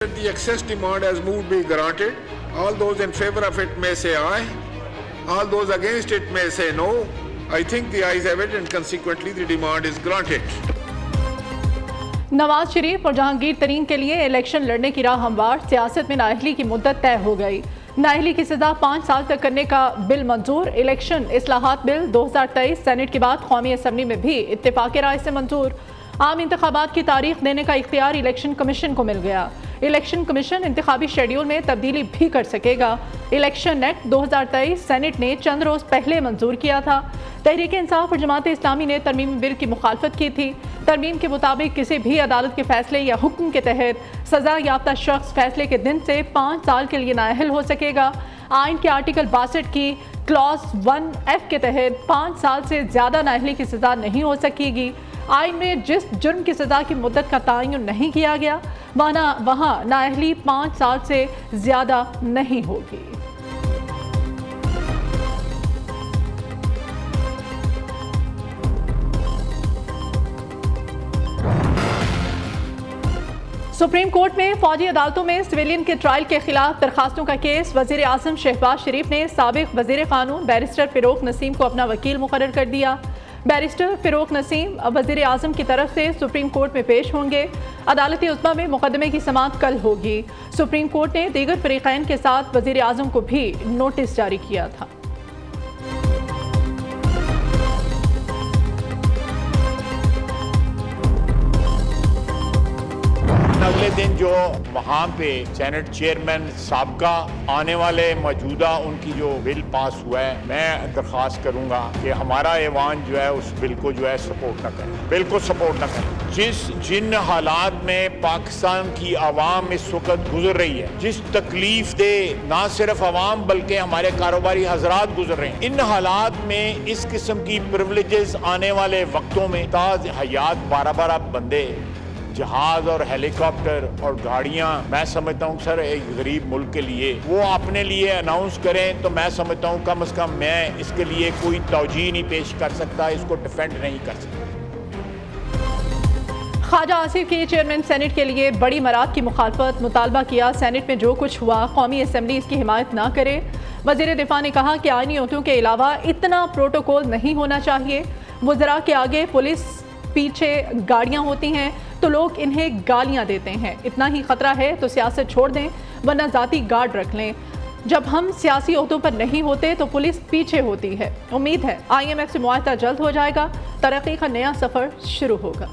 The excess demand has moved be granted. All those in favor of it may say aye. All those against it may say no. I think the ayes have it and consequently the demand is granted. Nawaz Sharif और जहांगीर तरीन के लिए election लड़ने की राह हमवार। सियासत में नाअहली की मुद्दत तय हो गई। नाअहली की सजा 5 साल तक करने का बिल मंजूर। इलेक्शन इस्लाहात बिल 2023 सेनेट के बाद कौमी असम्बली में भी इत्तेफाक राय से मंजूर। आम इंतखाबात की तारीख देने का इख्तियार इलेक्शन कमीशन को मिल गया। इलेक्शन कमीशन इंतखाबी शेड्यूल में तब्दीली भी कर सकेगा। इलेक्शन एक्ट 2023 सेनेट ने चंद रोज पहले मंजूर किया था। तहरीक इंसाफ और जमात इस्लामी ने तरमीम बिल की मुखालफत की थी। तरमीम के मुताबिक किसी भी अदालत के फैसले या हुक्म के तहत सजा याफ्ता शख्स फैसले के दिन से 5 साल के लिए नाअहल हो सकेगा। आइन के आर्टिकल 62 की क्लॉज 1F के तहत 5 साल से ज्यादा नाअहली की सजा नहीं हो सकेगी। आइन में जिस जुर्म की सजा की मुद्दत का तयन नहीं किया गया वहाँ नाअहली 5 साल से ज्यादा नहीं होगी। सुप्रीम कोर्ट में फौजी अदालतों में सिविलियन के ट्रायल के खिलाफ दरखास्तों का केस। वजीर आजम शहबाज शरीफ ने साबिक वजीर कानून बैरिस्टर फिरोक नसीम को अपना वकील मुकर्रर कर दिया। बैरिस्टर फिरोक नसीम वजीर आजम की तरफ से सुप्रीम कोर्ट में पेश होंगे। अदालती उज़्मा में मुकदमे की समाअत कल होगी। सुप्रीम कोर्ट ने दीगर फरीक़ैन के साथ वजीर आजम को भी नोटिस जारी किया था। अगले दिन जो वहाँ पे सेनेट चेयरमैन साबका आने वाले मौजूदा उनकी जो बिल पास हुआ है, मैं दरख्वास्त करूँगा कि हमारा ऐवान जो है उस बिल को जो है सपोर्ट न करे, बिल को सपोर्ट न करे। जिन हालात में पाकिस्तान की आवाम इस वक्त गुजर रही है, जिस तकलीफ दे ना सिर्फ आवाम बल्कि हमारे कारोबारी हजरात गुजर रहे हैं, इन हालात में इस किस्म की प्रिविलेजेस आने वाले वक्तों में ताज हयात 12-12 बंदे, जहाज और हेलीकॉप्टर और गाड़ियां, मैं समझता हूं सर एक गरीब मुल्क के लिए वो अपने लिए अनाउंस करें तो मैं समझता हूं कम से कम मैं इसके लिए कोई तौजीह नहीं पेश कर सकता, इसको डिफेंड नहीं कर सकता। ख्वाजा आसिफ की चेयरमैन सेनेट के लिए बड़ी मराद की मुखालफत। मुतालबा किया सेनेट में जो कुछ हुआ कौमी असम्बली इसकी हिमायत ना करे। वजीर दिफा ने कहा कि आईनी ओहदों के अलावा इतना प्रोटोकॉल नहीं होना चाहिए। वज़रा के आगे पुलिस, पीछे गाड़ियां होती हैं तो लोग इन्हें गालियां देते हैं। इतना ही खतरा है तो सियासत छोड़ दें वरना जाती गार्ड रख लें। जब हम सियासी ओहदों पर नहीं होते तो पुलिस पीछे होती है। उम्मीद है IMF से मुआहदा जल्द हो जाएगा, तरक्की का नया सफर शुरू होगा।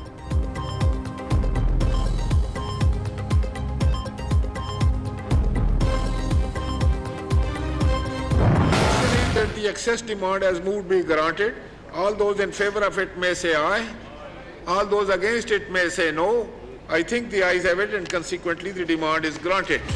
The excess demand has moved be granted. All those in favor of it may say aye. All those against it may say no. I think the ayes have it and consequently the demand is granted.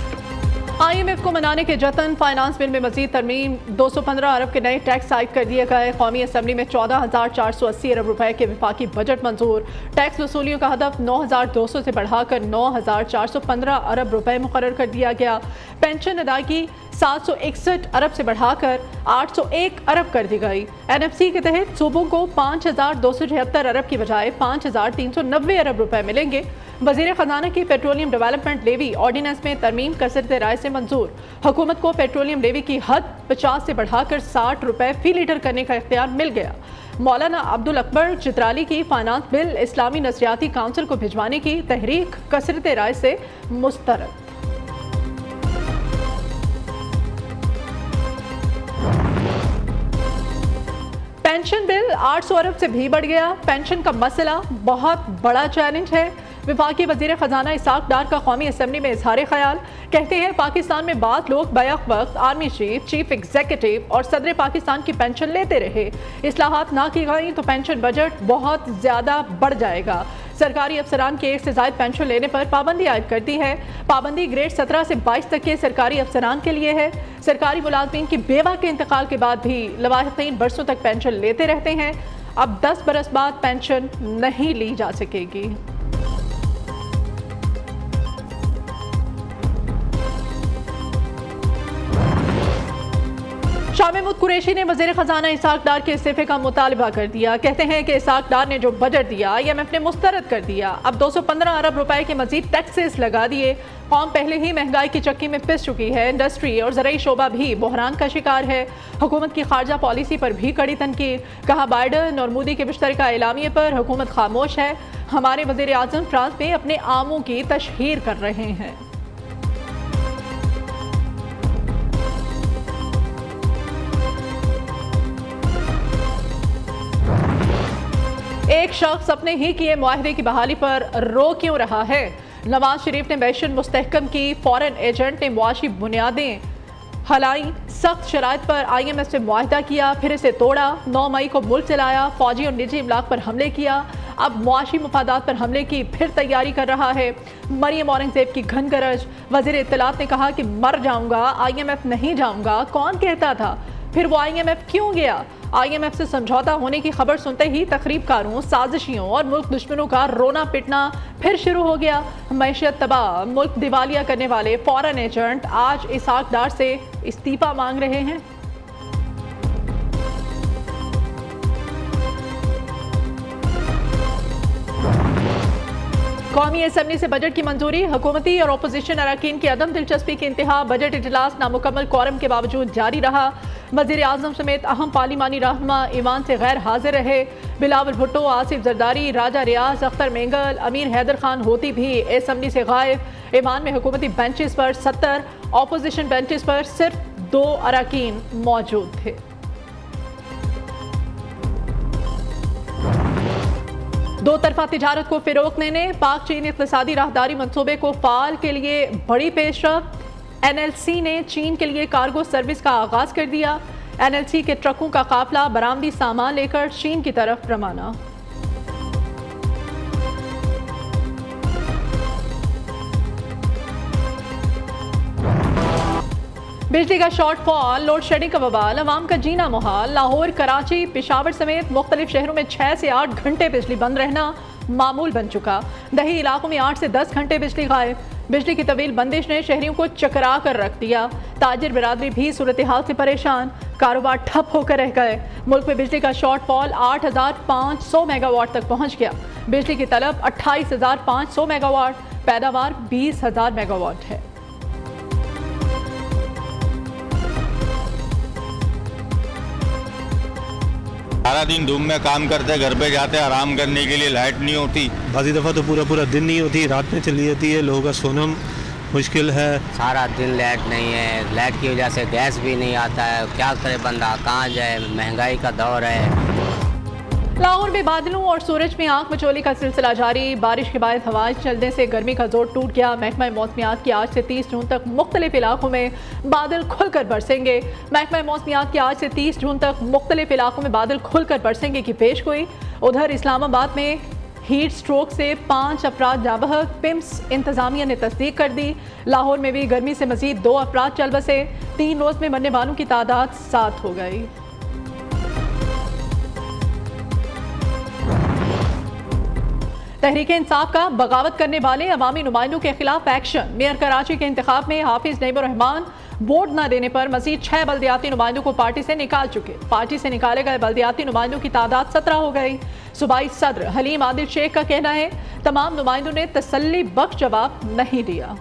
IMF को मनाने के जतन। Finance bill में मजीद तरमीम। 215 अरब के नए tax आयद कर दिए गए। कौमी असम्बली में 14,480 अरब रुपए के विफाकी बजट मंजूर। टैक्स वसूलियों का हदफ 9,200 से बढ़ाकर 9,415 अरब रुपए मुकर्रर कर दिया गया। पेंशन अदायगी 761 अरब से बढ़ाकर 801 अरब कर दी गई। NFC के तहत सूबों को 5,276 अरब की बजाय 5,390 अरब रुपए मिलेंगे। वजीर खजाना की पेट्रोलियम डेवलपमेंट लेवी ऑर्डिनेंस में तरमीम कसरत राय से मंजूर। हुकूमत को पेट्रोलियम लेवी की हद 50 से बढ़ाकर 60 रुपए फी लीटर करने का इख्तियार मिल गया। मौलाना अब्दुल अकबर चित्राली की फाइनेंस बिल इस्लामी नजरियाती काउंसिल को भिजवाने की तहरीक कसरत राय से मुस्तरद। पेंशन बिल 800 अरब से भी बढ़ गया। पेंशन का मसला बहुत बड़ा चैलेंज है। विफाकी वजीर खजाना इसाक डार का कौमी असम्बली में इजहार ख्याल। कहते हैं पाकिस्तान में बाद लोग बैक वक्त आर्मी चीफ, चीफ एग्जीक्यूटिव और सदर पाकिस्तान की पेंशन लेते रहे। इस्लाहात ना की गई तो पेंशन बजट बहुत ज़्यादा बढ़ जाएगा। सरकारी अफसरान के एक से ज़ायद पेंशन लेने पर पाबंदी आयद कर दी है। पाबंदी ग्रेड 17 से 22 तक के सरकारी अफसरान के लिए है। सरकारी मुलाजमीन की बेवा के इंतकाल के बाद भी लवाहिकीन बरसों तक पेंशन लेते रहते हैं। अब 10 बरस बाद पेंशन नहीं ली जा सकेगी। महमूद कुरैशी ने वज़ीर ख़जाना इसाक डार के इस्तीफे का मुतालबा कर दिया। कहते हैं कि इसाक डार ने जो बजट दिया IMF ने मुस्तरद कर दिया। अब 215 अरब रुपए के मजीद टैक्सेस लगा दिए। कौम पहले ही महंगाई की चक्की में पिस चुकी है। इंडस्ट्री और ज़राई शोबा भी बहरान का शिकार है। हुकूमत की खारजा पॉलिसी पर भी कड़ी तनकीद। कहा बाइडन और मोदी के मुश्तरका एलामिये पर हुकूमत खामोश है। हमारे वज़ीर आज़म फ्रांस में अपने आमों की तशहीर कर रहे हैं। एक शख्स अपने ही किए मुआहदे की बहाली पर रो क्यों रहा है? नवाज शरीफ ने मैशन मुस्तहकम की, फॉरेन एजेंट ने मुआशी बुनियादें हलाई, सख्त शराइत पर IMF से मुआहदा किया, फिर इसे तोड़ा, 9 मई को मुल्क चलाया, फौजी और निजी इमलाक पर हमले किया, अब मुआशी मफादात पर हमले की फिर तैयारी कर रहा है। मरियम औरंगजेब की घन गरज। वज़ीर इत्तलात ने कहा कि मर जाऊंगा, IMF नहीं जाऊंगा। कौन कहता था? फिर वो IMF क्यों गया? IMF से समझौता होने की खबर सुनते ही तकरीबकारों, साजिशियों और मुल्क दुश्मनों का रोना पिटना फिर शुरू हो गया। मैशियत तबाह, मुल्क दिवालिया करने वाले फॉरेन एजेंट आज इसाक डार से इस्तीफा मांग रहे हैं। कौमी असम्बली से बजट की मंजूरी। हुकूमती और अपोजिशन अरकान की अदम दिलचस्पी के इंतहा। बजट इजलास नामुकम्मल क्वारम के बावजूद जारी रहा। वज़ीर आज़म समेत अहम पार्लिमानी रहनुमा ईवान से गैर हाजिर रहे। बिलावल भुट्टो, आसिफ जरदारी, राजा रियाज, अख्तर मेंगल, अमीर हैदर खान होती भी असम्बली से गायब। ईवान में हुकूमती बेंचेस पर 70, अपोजिशन बेंचेस पर सिर्फ 2 अरकान मौजूद थे। दो तरफा तिजारत को फ़रोग़ देने पाक चीन इक़्तिसादी राहदारी मंसूबे को फ़ाल के लिए बड़ी पेशरफ़। NLC ने चीन के लिए कार्गो सर्विस का आगाज़ कर दिया। NLC के ट्रकों का काफिला बरामदी सामान लेकर चीन की तरफ रवाना। बिजली का शॉर्टफॉल, लोड शेडिंग का बवाल, अवाम का जीना मुहाल। लाहौर, कराची, पेशावर समेत मुख्तलिफ शहरों में 6 से 8 घंटे बिजली बंद रहना मामूल बन चुका। दही इलाकों में 8 से 10 घंटे बिजली गायब। बिजली की तवील बंदिश ने शहरियों को चकरा कर रख दिया। ताजिर बिरादरी भी सूरत हाल से परेशान, कारोबार ठप होकर रह गए। मुल्क में बिजली का शॉर्टफॉल 8,500 मेगावाट तक पहुँच गया। बिजली की तलब 28,500 मेगावाट, पैदावार 20,000 मेगावाट है। सारा दिन धूप में काम करते, घर पे जाते आराम करने के लिए लाइट नहीं होती। बाज़ी दफ़ा तो पूरा दिन नहीं होती, रात में चली जाती है। लोगों का सोना मुश्किल है। सारा दिन लाइट नहीं है, लाइट की वजह से गैस भी नहीं आता है। क्या करे बंदा, कहाँ जाए, महंगाई का दौर है। लाहौर में बादलों और सूरज में आंख मचोली का सिलसिला जारी। बारिश के बाद हवाएं चलने से गर्मी का जोर टूट गया। महकमा मौसमियात की आज से 30 जून तक मुख्तलिफ इलाकों में बादल खुलकर बरसेंगे। महकमा मौसमियात की आज से 30 जून तक मुख्तलिफ इलाकों में बादल खुलकर बरसेंगे की पेश गोई। उधर इस्लामाबाद में हीट स्ट्रोक से 5 अफराद जाबहक, पिम्स इंतजामिया ने तस्दीक कर दी। लाहौर में भी गर्मी से मजीद 2 अफराद चल बसे। 3 रोज में मरने वालों की तादाद 7 हो गई। तहरीक इंसाफ का बगावत करने वाले अवामी नुमाइंदों के खिलाफ एक्शन। मेयर कराची के इंतखाब में हाफिज नईमुर रहमान वोट न देने पर मजीद 6 बल्दियाती नुमाइंदों को पार्टी से निकाल चुके। पार्टी से निकाले गए बल्दियाती नुमाइंदों की तादाद 17 हो गई। सूबाई सदर हलीम आदिल शेख का कहना है तमाम नुमाइंदों ने तसल्ली बख्श जवाब नहीं दिया।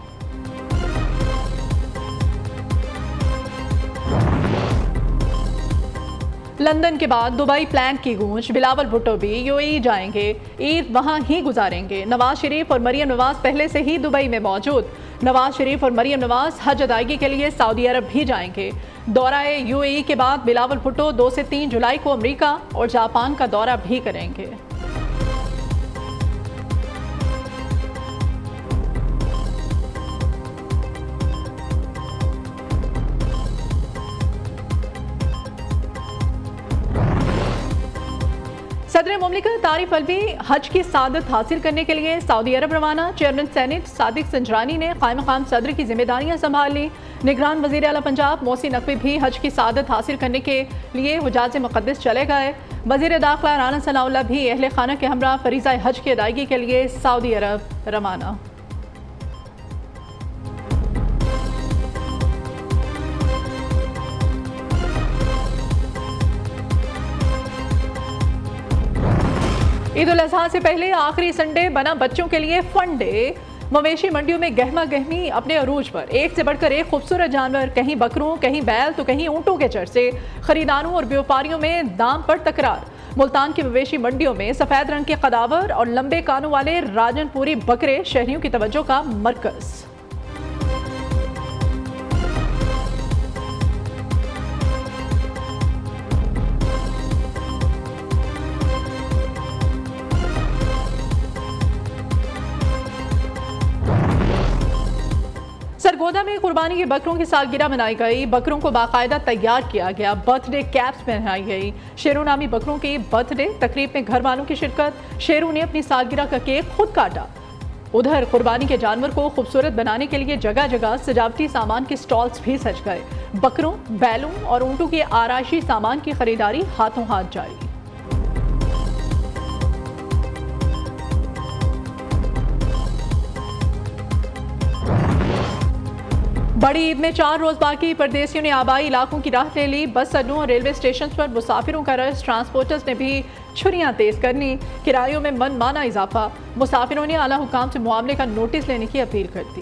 लंदन के बाद दुबई प्लान की गूंज। बिलावल भुट्टो भी UAE जाएंगे, ईद वहां ही गुजारेंगे। नवाज शरीफ और मरियम नवाज पहले से ही दुबई में मौजूद। नवाज शरीफ और मरियम नवाज हज अदायगी के लिए सऊदी अरब भी जाएंगे। दौरा UAE के बाद बिलावल भुट्टो 2 से 3 जुलाई को अमेरिका और जापान का दौरा भी करेंगे। सदर मुमलिकत आरिफ अलवी हज की सादत हासिल करने के लिए सऊदी अरब रवाना। चेयरमैन सेनेट सादिक संजरानी ने कायम मकाम सदर की जिम्मेदारियां संभाल ली। निगरान वजीर आला पंजाब मोहसिन नकवी भी हज की सादत हासिल करने के लिए हुजाज मुक़द्दस चले गए। वजीर दाखिला राना सनाउल्लाह भी अहले खाना के हमरा फरीज़ा हज की अदायगी के लिए सऊदी अरब रवाना। ईद उल अजहा से पहले आखिरी संडे बना बच्चों के लिए फन डे। मवेशी मंडियों में गहमा गहमी अपने अरूज पर, एक से बढ़कर एक खूबसूरत जानवर, कहीं बकरों, कहीं बैल तो कहीं ऊंटों के चर्चे। खरीदारों और व्यापारियों में दाम पर तकरार। मुल्तान की मवेशी मंडियों में सफेद रंग के कदावर और लंबे कानों वाले राजनपुरी बकरे शहरियों की तवज्जो का मरकज। सरगोदा में कुर्बानी के बकरों की सालगिरह मनाई गई। बकरों को बाकायदा तैयार किया गया, बर्थडे कैप्स पहनाई गई। शेरू नामी बकरों की बर्थडे तकरीब में घर वालों की शिरकत। शेरू ने अपनी सालगिरह का केक खुद काटा। उधर कुर्बानी के जानवर को खूबसूरत बनाने के लिए जगह जगह सजावटी सामान के स्टॉल्स भी सज गए। बकरों, बैलों और ऊंटों के आराइशी सामान की खरीदारी हाथों हाथ जारी। बड़ी ईद में 4 रोज बाकी, परदेसियों ने आबाई इलाकों की राह ले ली। बस अड्डों और रेलवे स्टेशन पर मुसाफिरों का रश। ट्रांसपोर्टर्स ने भी छुरियां तेज करनी। किरायों में मनमाना इजाफा। मुसाफिरों ने आला हुकाम से मुआवले का नोटिस लेने की अपील कर दी।